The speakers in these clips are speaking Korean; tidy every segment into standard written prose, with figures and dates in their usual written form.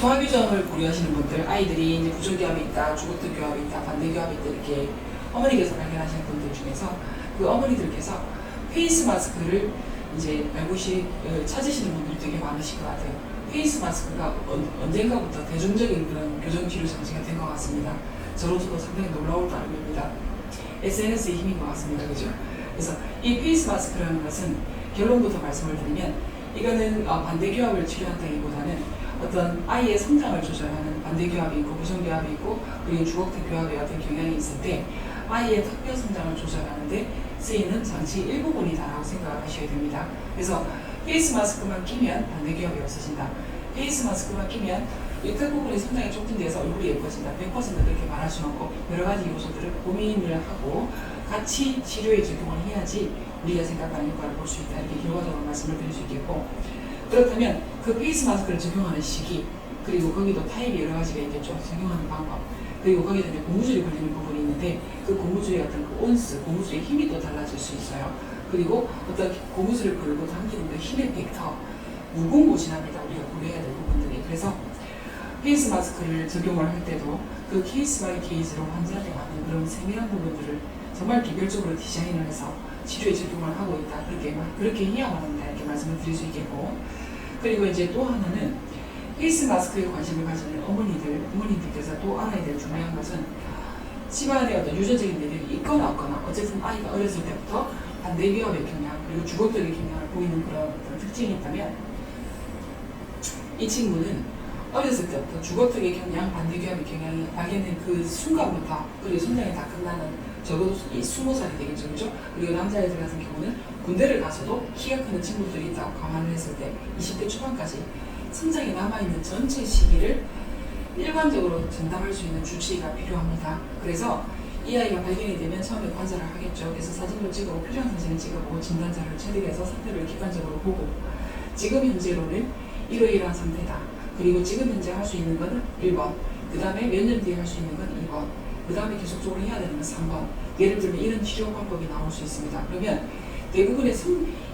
소화 규정을 고려하시는 분들, 아이들이 이제 부정교합이 있다, 주거특 교합이 있다, 반대교합이 있다 이렇게 어머니께서 발견하시는 분들 중에서 그 어머니들께서 페이스 마스크를 이제 말고시 찾으시는 분들이 되게 많으실 것 같아요. 페이스 마스크가 언젠가부터 대중적인 그런 교정 치료 장치가 된 것 같습니다. 저로서도 상당히 놀라울 따름입니다. SNS의 힘인 것 같습니다. 그죠? 그래서 이 페이스 마스크라는 것은 결론부터 말씀을 드리면 이거는 반대교합을 치료한다기보다는 어떤 아이의 성장을 조절하는 반대교합이 있고 부정교합이 있고 그리고 주거특 교합의 어떤 경향이 있을 때 아이의 턱뼈 성장을 조절하는데 쓰이는 장치 일부분이다라고 생각을 하셔야 됩니다. 그래서 페이스 마스크만 끼면 반대교합이 없어진다. 페이스 마스크만 끼면 이 턱 부분이 성장이 촉진돼서 얼굴이 예뻐진다. 100% 그렇게 말할 수는 없고 여러 가지 요소들을 고민을 하고 같이 치료에 적용을 해야지 우리가 생각하는 효과를 볼 수 있다. 이렇게 결과적으로 말씀을 드릴 수 있겠고 그렇다면 그 페이스 마스크를 적용하는 시기 그리고 거기도 타입이 여러 가지가 있겠죠. 적용하는 방법 그리고 거기에 이제 고무줄이 걸리는 부분이 있는데 그 고무줄의 어떤 그 온스, 고무줄의 힘이 또 달라질 수 있어요. 그리고 어떤 고무줄을 걸고 당기는 그 힘의 벡터 무궁무진합니다. 우리가 고려해야 될 부분들이. 그래서 페이스 마스크를 적용을 할 때도 그 케이스 바이 케이스로 환자한테 맞는 그런 세밀한 부분들을 정말 개별적으로 디자인을 해서 치료에 적용을 하고 있다. 그렇게 해야만 한다. 이렇게 말씀을 드릴 수 있겠고 그리고 이제 또 하나는 페이스 마스크에 관심을 가지는 부모님들께서 또 알아야 될 중요한 것은 집안의 어떤 유전적인 매력이 있거나 없거나 어쨌든 아이가 어렸을 때부터 반대교합의 경향 그리고 주거적인 경향을 보이는 그런 어떤 특징이 있다면 이 친구는 어렸을 때부터 주거적인 경향, 반대교합의 경향이 발견된 그 순간부터 그리고 성장이 다 끝나는 적어도 20살이 되겠죠. 그렇죠? 그리고 남자애들 같은 경우는 군대를 가서도 키가 크는 친구들이 있다고 감안을 했을 때 20대 초반까지 성장이 남아있는 전체 시기를 일관적으로 전담할 수 있는 주치의가 필요합니다. 그래서 이 아이가 발견이 되면 처음에 관찰을 하겠죠. 그래서 사진도 찍고 표정 사진을 찍어보고 진단자를 체득해서 상태를 객관적으로 보고 지금 현재로는 이러이러한 상태다. 그리고 지금 현재 할 수 있는 것은 1번 그 다음에 몇 년 뒤에 할 수 있는 건 2번 그 다음에 계속적으로 해야 되는 건 3번 예를 들면 이런 치료 방법이 나올 수 있습니다. 그러면 대부분의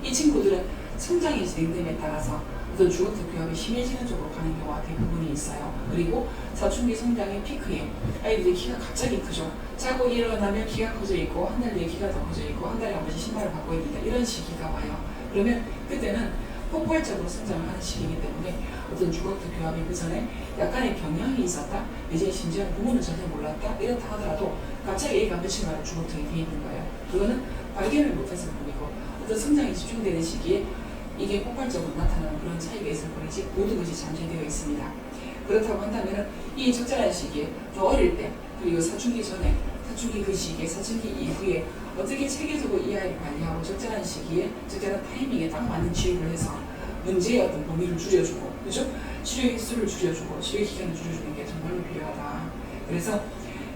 이 친구들은 성장이 진행됨에 따라서 어떤 주거특 교합이 심해지는 쪽으로 가는 경우가 대부분이 있어요. 그리고 사춘기 성장의 피크에 아이들이 키가 갑자기 크죠. 자고 일어나면 키가 커져 있고 한 달 뒤에 키가 더 커져 있고 한 달에 한 번씩 신발을 바꿔야 된다. 이런 시기가 와요. 그러면 그때는 폭발적으로 성장을 하는 시기이기 때문에 어떤 주거특 교합이 그 전에 약간의 경향이 있었다. 이제 심지어 부모는 전혀 몰랐다. 이렇다 하더라도 갑자기 애가 며칠 만에 주거특이 돼 있는 거예요. 그거는 발견을 못했을 뿐이고 어떤 성장이 집중되는 시기에 이게 폭발적으로 나타나는 그런 차이가 있을 뿐이지 모든 것이 잠재되어 있습니다. 그렇다고 한다면 이 적절한 시기에 더 어릴 때 그리고 사춘기 전에 사춘기 그 시기에 사춘기 이후에 어떻게 체계적으로 이 아이를 관리하고 적절한 시기에 적절한 타이밍에 딱 맞는 치료를 해서 문제의 어떤 범위를 줄여주고 그죠? 치료 횟수를 줄여주고 치료 기간을 줄여주는 게 정말로 필요하다. 그래서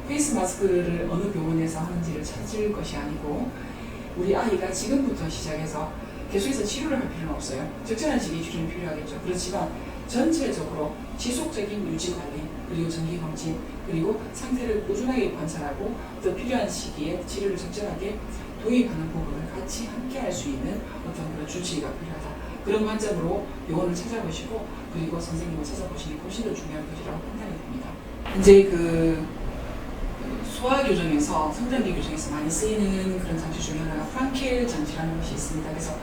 페이스 마스크를 어느 병원에서 하는지를 찾을 것이 아니고 우리 아이가 지금부터 시작해서 계속해서 치료를 할 필요는 없어요. 적절한 시기에 치료는 필요하겠죠. 그렇지만 전체적으로 지속적인 유지관리 그리고 정기검진 그리고 상태를 꾸준하게 관찰하고 또 필요한 시기에 치료를 적절하게 도입하는 부분을 같이 함께 할 수 있는 어떤 그런 주치의가 필요하다. 그런 관점으로 병원을 찾아보시고 그리고 선생님을 찾아보시는 게 훨씬 더 중요한 것이라고 판단이 됩니다. 이제 그 소화 교정에서 성장기 교정에서 많이 쓰이는 그런 장치 중에 하나가 프랑켈 장치라는 것이 있습니다. 그래서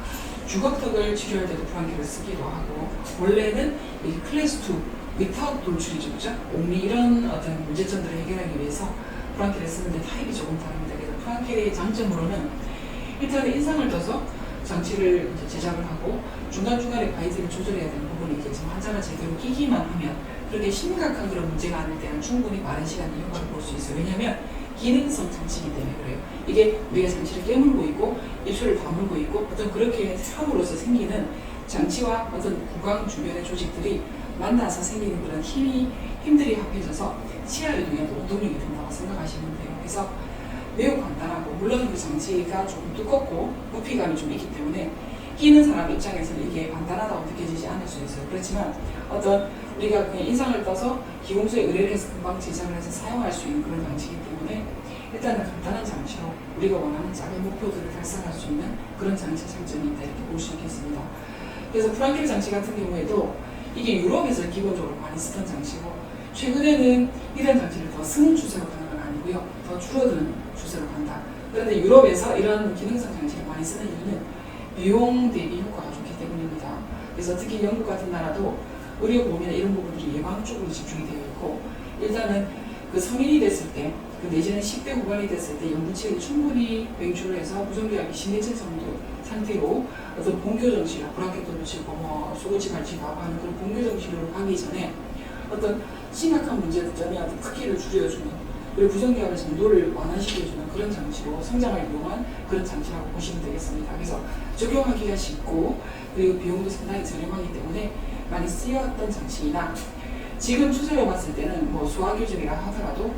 주걱턱을 치료할 때도 프랑켈을 쓰기도 하고 원래는 이 클래스 2 위탁 돌출이죠, 그죠? 옥리 이런 어떤 문제점들을 해결하기 위해서 프랑켈을 쓰는데 타입이 조금 다릅니다. 그래서 프랑켈의 장점으로는 일단은 인상을 떠서 장치를 이제 제작을 하고 중간중간에 가이드를 조절해야 되는 부분이 있겠지만 환자가 제대로 끼기만 하면 그렇게 심각한 그런 문제가 아닐 때는 충분히 많은 시간이 효과를 볼 수 있어요. 왜냐하면 기능성 장치이기 때문에 그래요. 이게 우리가 장치를 깨물고 있고 입술을 다물고 있고 어떤 그렇게 함으로써 생기는 장치와 어떤 구강 주변의 조직들이 만나서 생기는 그런 힘들이 합해져서 치아 유동에도 운동력이 된다고 생각하시면 돼요. 그래서 매우 간단하고 물론 그 장치가 조금 두껍고 부피감이 좀 있기 때문에 끼는 사람 입장에서는 이게 간단하다고 느껴지지 않을 수 있어요. 그렇지만 어떤 우리가 그냥 인상을 떠서 기공소에 의뢰를 해서 금방 제작을 해서 사용할 수 있는 그런 장치이기 때문에 일단은 간단한 장치로 우리가 원하는 작은 목표들을 달성할 수 있는 그런 장치 장점이 있다 이렇게 볼 수 있겠습니다. 그래서 프랑켈 장치 같은 경우에도 이게 유럽에서 기본적으로 많이 쓰던 장치고 최근에는 이런 장치를 더 쓰는 추세로 가는 건 아니고요. 더 줄어드는 추세로 간다. 그런데 유럽에서 이런 기능성 장치를 많이 쓰는 이유는 비용 대비 효과가 좋기 때문입니다. 그래서 특히 영국 같은 나라도 의료보험이나 이런 부분들이 예방 쪽으로 집중이 되어 있고 일단은 그 성인이 됐을 때 그 내지는 10대 후반이 됐을 때 연구치료를 충분히 병출을 해서 부정기압이 심해진 정도 상태로 어떤 본교정 치료, 브라켓도 치고 뭐 소고치발 치료하고 하는 그런 본교정 치료를 하기 전에 어떤 심각한 문제점이 어떤 크기를 줄여주는 그리고 부정기압의 정도를 완화시켜주는 그런 장치로 성장을 이용한 그런 장치라고 보시면 되겠습니다. 그래서 적용하기가 쉽고 그리고 비용도 상당히 저렴하기 때문에 많이 쓰였던 장치이나 지금 추세로 봤을 때는 뭐 소화교정이라 하더라도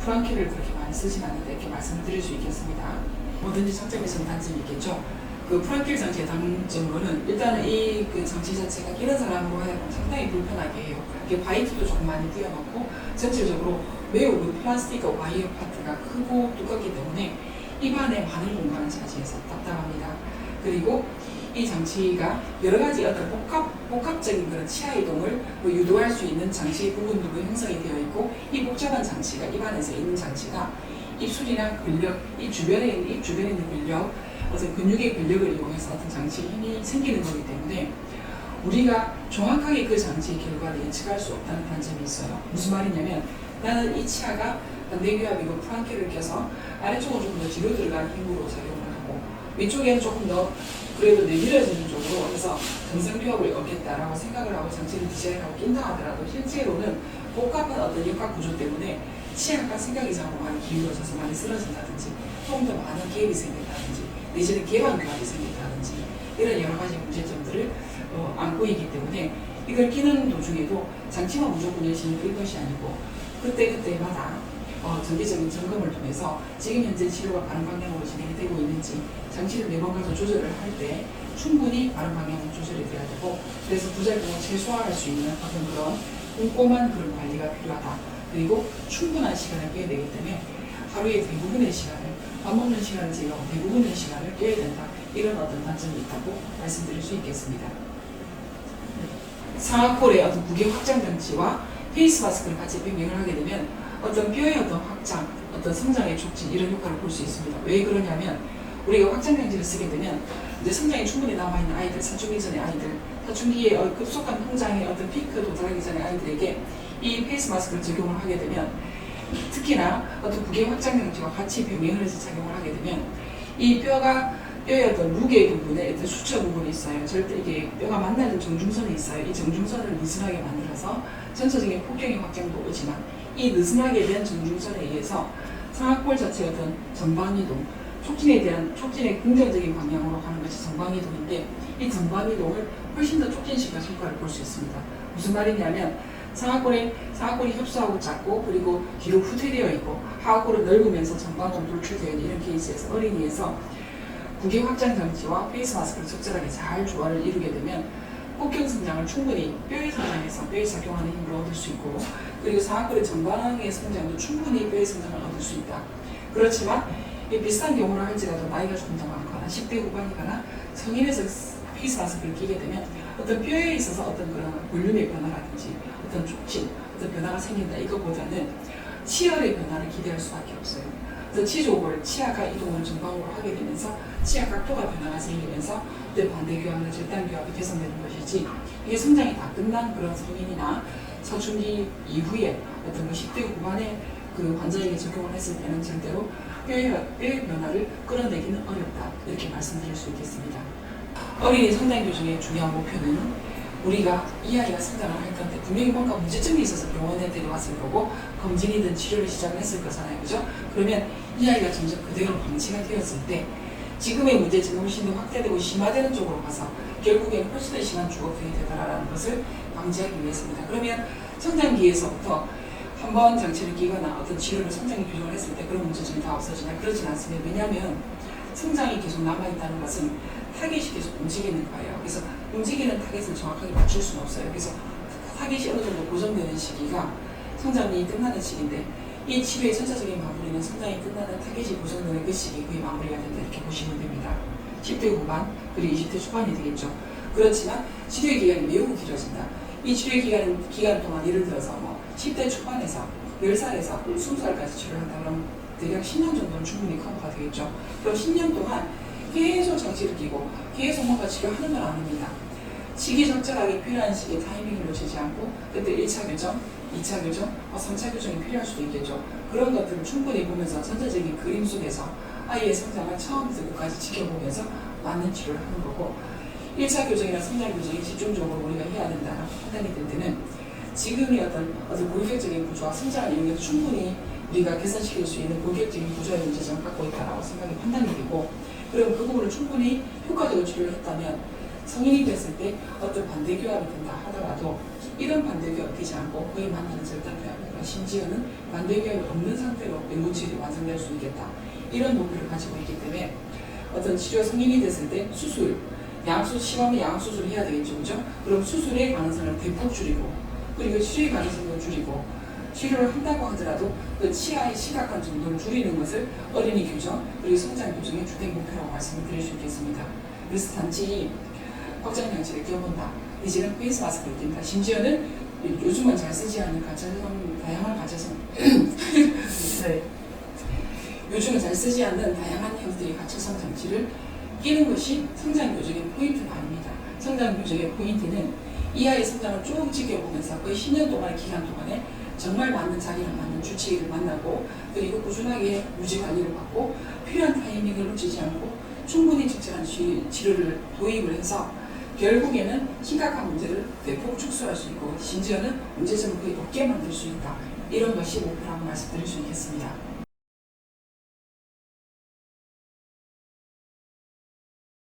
프랑키를 그렇게 많이 쓰진 않는데 이렇게 말씀을 드릴 수 있겠습니다. 뭐든지 장점에서는 단점이 있겠죠. 그 프랑킬 장치의 단점으로는 일단은 이 그 장치 자체가 끼는 사람으로 하여금 상당히 불편하게 해요. 이게 바이트도 조금 많이 띄어놓고 전체적으로 매우 그 플라스틱과 와이어 파트가 크고 두껍기 때문에 입안에 많은 공간을 차지해서 답답합니다. 그리고 이 장치가 여러 가지 어떤 복합적인 그런 치아 이동을 유도할 수 있는 장치 부분들로 형성이 되어 있고 이 복잡한 장치가 입안에서 있는 장치가 입술이나 근력, 입 주변에 있는 근력, 어떤 근육의 근력을 이용해서 어떤 장치에 힘이 생기는 거기 때문에 우리가 정확하게 그 장치의 결과를 예측할 수 없다는 단점이 있어요. 무슨 말이냐면 나는 이 치아가 반대교합이고 프랑키를 껴서 아래쪽으로 조금 더 뒤로 들어가는 힘으로 작용을 하고 위쪽에는 조금 더 그래도 내밀어지는 쪽으로 해서 정상교합을 얻겠다라고 생각을 하고 장치를 디자인하고 낀다 하더라도 실제로는 복잡한 어떤 역학 구조 때문에 치아가 생각이 자꾸 많이 기울어져서 많이 쓰러진다든지 조금 더 많은 개입이 생긴다든지 내지는 개방교합이 생긴다든지 이런 여러 가지 문제점들을 안고 있기 때문에 이걸 끼는 도중에도 장치만 무조건 열심히 끌 것이 아니고 그때그때마다 정기적인 점검을 통해서 지금 현재 치료가 바른 방향으로 진행이 되고 있는지 장치를 매번 가서 조절을 할 때 충분히 바른 방향으로 조절이 돼야 되고 그래서 부작용을 최소화할 수 있는 어떤 그런 꼼꼼한 그런 관리가 필요하다. 그리고 충분한 시간을 빼야 되기 때문에 하루의 대부분의 시간을 밥 먹는 시간을 제외하고 대부분의 시간을 빼야 된다. 이런 어떤 단점이 있다고 말씀드릴 수 있겠습니다. 상악골의 어떤 구개 확장 장치와 페이스 마스크를 같이 병행을 하게 되면 어떤 뼈의 어떤 확장, 어떤 성장의 촉진 이런 효과를 볼 수 있습니다. 왜 그러냐면 우리가 확장 장치를 쓰게 되면 이제 성장이 충분히 남아있는 아이들, 사춘기 전의 아이들, 사춘기의 급속한 성장의 어떤 피크 도달하기 전의 아이들에게 이 페이스 마스크를 적용을 하게 되면 특히나 어떤 구개 확장 장치와 같이 병행을 해서 작용을 하게 되면 이 뼈의 어떤 무게 부분에 어떤 수처 부분이 있어요. 절대 이게 뼈가 만나는 정중선이 있어요. 이 정중선을 느슨하게 만들어서 전체적인 폭경의 확장도 오지만 이 느슨하게 된 정중선에 의해서 상악골 자체의 어떤 전방이동, 촉진의 긍정적인 방향으로 가는 것이 전방이동인데 이 전방이동을 훨씬 더 촉진시켜서 효과를 볼 수 있습니다. 무슨 말이냐면 상악골이 협소하고 작고 그리고 뒤로 후퇴되어 있고 하악골은 넓으면서 전방으로 돌출되어 있는 이런 케이스에서 어린이에서 구개 확장 장치와 페이스 마스크를 적절하게 잘 조화를 이루게 되면 폭경 성장을 충분히 뼈의 성장에서 뼈에 작용하는 힘을 얻을 수 있고 그리고 상악골의 전방의 성장도 충분히 뼈의 성장을 얻을 수 있다. 그렇지만 비슷한 경우를 할지라도 나이가 조금 더 많거나 10대 후반이거나 성인에서 페이스 마스크를 끼게 되면 어떤 뼈에 있어서 어떤 그런 볼륨의 변화라든지 어떤 촉진, 어떤 변화가 생긴다 이것보다는 치열의 변화를 기대할 수밖에 없어요. 그래서 치조골, 치아가 이동을 전방으로 하게 되면서 치아 각도가 변화가 생기면서 내 반대교합이나 절단교합이 개선되는 것이지 이게 성장이 다 끝난 그런 성인이나 사춘기 이후에 어떤 그 10대 후반에 그 환자에게 적용을 했을 때는 절대로 뼈의 변화를 끌어내기는 어렵다 이렇게 말씀드릴 수 있겠습니다. 어린이 성장 교정의 중요한 목표는 우리가 이 아이가 성장을 할 건데 분명히 뭔가 문제점이 있어서 병원에 데려왔을 거고 검진이든 치료를 시작을 했을 거잖아요. 그죠? 그러면 이 아이가 점점 그대로 방치가 되었을 때 지금의 문제점이 훨씬 더 확대되고 심화되는 쪽으로 가서 결국에는 훨씬 더 심한 주거fun이 되더라라는 것을 방지하기 위해서입니다. 그러면 성장기에서부터 한번 장치를 끼거나 어떤 치료를 성장기 교정을 했을 때 그런 문제점이 다 없어지나 그렇진 않습니다. 왜냐하면 성장이 계속 남아있다는 것은 타겟이 계속 움직이는 거예요. 그래서 움직이는 타겟을 정확하게 맞출 수는 없어요. 그래서 타겟이 어느 정도 고정되는 시기가 성장이 끝나는 시기인데 이 치료의 전체적인 마무리는 성장이 끝나는 타겟이 고정되는 그 시기 거의 마무리가 된다 이렇게 보시면 됩니다. 10대 후반 그리고 20대 초반이 되겠죠. 그렇지만 치료의 기간이 매우 길어진다. 이 치료 기간 동안 예를 들어서 뭐 10대 초반에서 10살에서 20살까지 치료를 한다 그러면 대략 10년 정도는 충분히 커버가 되겠죠. 그럼 10년 동안 계속 장치를 끼고 계속 뭔가 치료하는 건 아닙니다. 시기적절하게 필요한 시기에 타이밍을 놓치지 않고 그때 1차 교정, 2차 교정, 3차 교정이 필요할 수도 있겠죠. 그런 것들을 충분히 보면서 전체적인 그림 속에서 아이의 성장을 처음부터 끝까지 지켜보면서 맞는 치료를 하는 거고 1차 교정이나 성장 교정이 집중적으로 우리가 해야 된다는 판단이 될 때는 지금의 어떤 본격적인 구조와 성장을 이용해서 충분히 우리가 개선시킬 수 있는 본격적인 구조의 문제점을 갖고 있다고 생각이 판단이 되고 그럼 그 부분을 충분히 효과적으로 치료를 했다면 성인이 됐을 때 어떤 반대교합이 된다 하더라도 이런 반대교합이 되지 않고 거의 만나는 절단교합이나 심지어는 반대교합이 없는 상태로 맹구치료가 완성될 수 있겠다. 이런 목표를 가지고 있기 때문에 어떤 치료 성인이 됐을 때 수술, 심하면 양수술을 해야 되겠죠. 그죠? 그럼 수술의 가능성을 대폭 줄이고 그리고 치료의 가능성을 줄이고 치료를 한다고 하더라도 그 치아의 심각한 정도를 줄이는 것을 어린이 교정 그리고 성장 교정의 주된 목표라고 말씀을 드릴 수 있겠습니다. 그래서 단지 확장 장치를 끼워본다. 이제는 페이스 마스크를 낀다. 심지어는 요즘은 잘 쓰지 않는 다양한 가차성 네. 요즘은 잘 쓰지 않는 다양한 형태의 가차성 장치를 끼는 것이 성장 교정의 포인트가 아닙니다. 성장 교정의 포인트는 이 아이의 성장을 쭉 지켜보면서 거의 10년 동안의 기간 동안에 정말 맞는 자기랑 맞는 주치의를 만나고 그리고 꾸준하게 유지 관리를 받고 필요한 타이밍을 놓치지 않고 충분히 적절한 치료를 도입을 해서 결국에는 심각한 문제를 대폭 축소할 수 있고 심지어는 문제점을 거의 없게 만들 수 있다. 이런 것이 목표라고 말씀드릴 수 있겠습니다.